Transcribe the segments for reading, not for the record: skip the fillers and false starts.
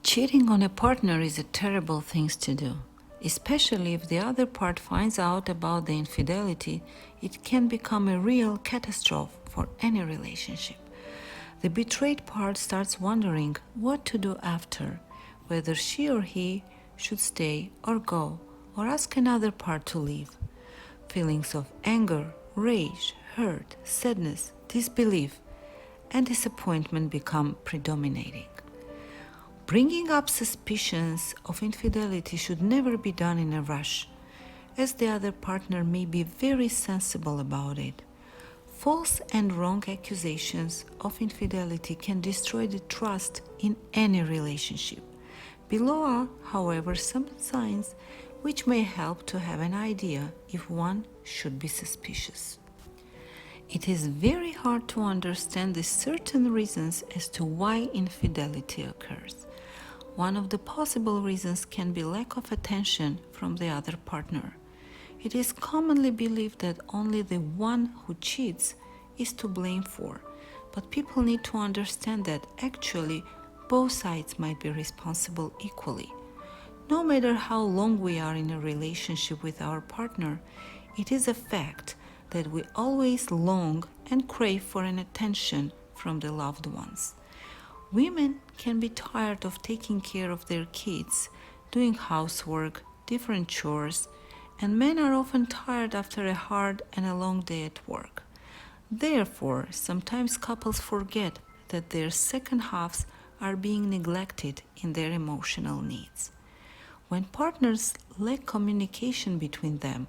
Cheating on a partner is a terrible thing to do. Especially if the other part finds out about the infidelity, it can become a real catastrophe for any relationship. The betrayed part starts wondering what to do after, whether she or he should stay or go, or ask another part to leave. Feelings of anger, rage, hurt, sadness, disbelief, and disappointment become predominating. Bringing up suspicions of infidelity should never be done in a rush, as the other partner may be very sensible about it. False and wrong accusations of infidelity can destroy the trust in any relationship. Below are, however, some signs which may help to have an idea if one should be suspicious. It is very hard to understand the certain reasons as to why infidelity occurs. One of the possible reasons can be lack of attention from the other partner. It is commonly believed that only the one who cheats is to blame for, but people need to understand that actually both sides might be responsible equally. No matter how long we are in a relationship with our partner, it is a fact that we always long and crave for an attention from the loved ones. Women can be tired of taking care of their kids, doing housework, different chores, and men are often tired after a hard and a long day at work. Therefore, sometimes couples forget that their second halves are being neglected in their emotional needs. When partners lack communication between them,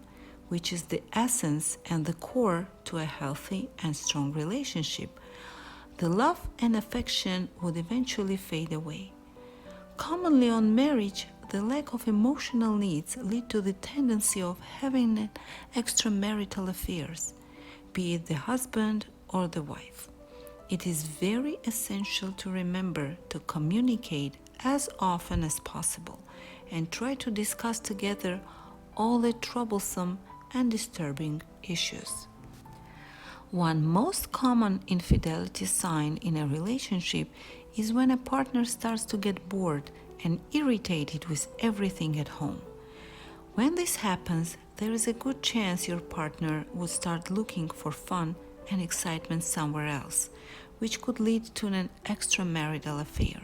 which is the essence and the core to a healthy and strong relationship, the love and affection would eventually fade away. Commonly on marriage, the lack of emotional needs lead to the tendency of having extramarital affairs, be it the husband or the wife. It is very essential to remember to communicate as often as possible and try to discuss together all the troublesome and disturbing issues. One most common infidelity sign in a relationship is when a partner starts to get bored and irritated with everything at home. When this happens, there is a good chance your partner would start looking for fun and excitement somewhere else, which could lead to an extramarital affair.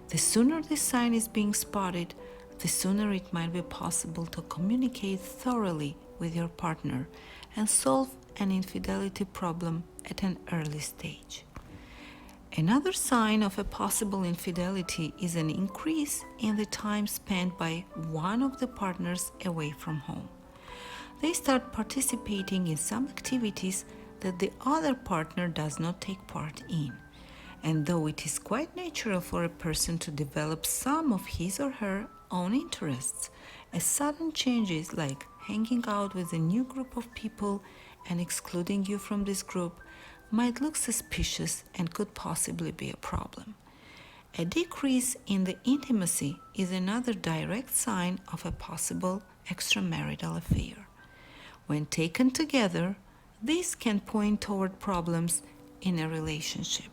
The sooner this sign is being spotted, the sooner it might be possible to communicate thoroughly with your partner and solve an infidelity problem at an early stage. Another sign of a possible infidelity is an increase in the time spent by one of the partners away from home. They start participating in some activities that the other partner does not take part in. And though it is quite natural for a person to develop some of his or her own interests, a sudden changes like hanging out with a new group of people and excluding you from this group might look suspicious and could possibly be a problem. A decrease in the intimacy is another direct sign of a possible extramarital affair. When taken together, this can point toward problems in a relationship.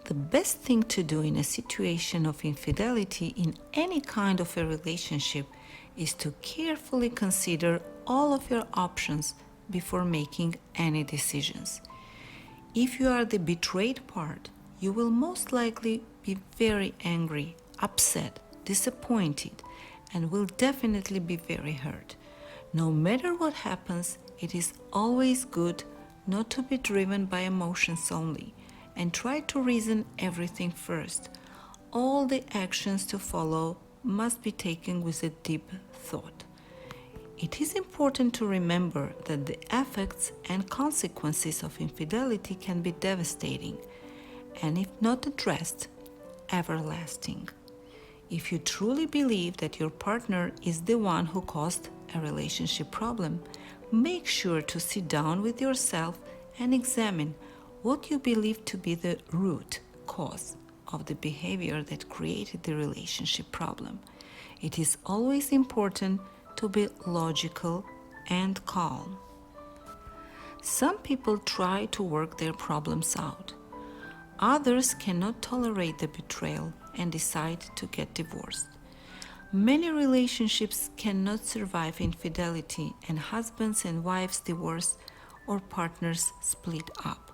The best thing to do in a situation of infidelity in any kind of a relationship is to carefully consider all of your options before making any decisions. If you are the betrayed part, you will most likely be very angry, upset, disappointed, and will definitely be very hurt. No matter what happens, it is always good not to be driven by emotions only, and try to reason everything first. All the actions to follow must be taken with a deep thought. It is important to remember that the effects and consequences of infidelity can be devastating, and if not addressed, everlasting. If you truly believe that your partner is the one who caused a relationship problem, make sure to sit down with yourself and examine what you believe to be the root cause of the behavior that created the relationship problem. It is always important to be logical and calm. Some people try to work their problems out. Others cannot tolerate the betrayal and decide to get divorced. Many relationships cannot survive infidelity, and husbands and wives divorce or partners split up.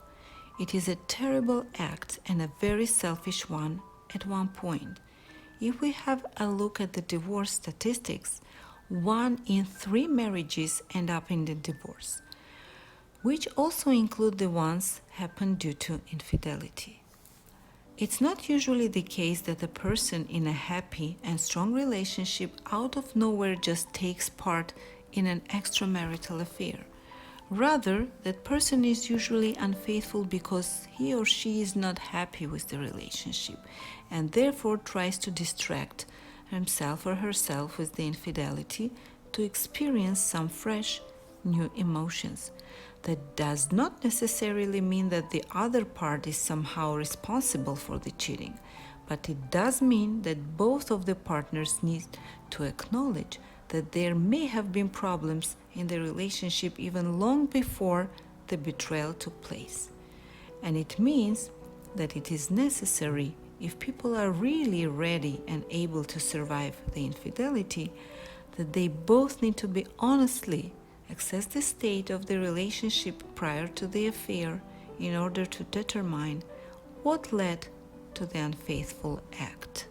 It is a terrible act and a very selfish one at one point. If we have a look at the divorce statistics, 1 in 3 marriages end up in the divorce, which also include the ones happen due to infidelity. It's not usually the case that a person in a happy and strong relationship out of nowhere just takes part in an extramarital affair. Rather, that person is usually unfaithful because he or she is not happy with the relationship and therefore tries to distract himself or herself with the infidelity to experience some fresh, new emotions. That does not necessarily mean that the other part is somehow responsible for the cheating, but it does mean that both of the partners need to acknowledge that there may have been problems in the relationship even long before the betrayal took place. And it means that it is necessary, if people are really ready and able to survive the infidelity, that they both need to be honestly assess the state of the relationship prior to the affair in order to determine what led to the unfaithful act.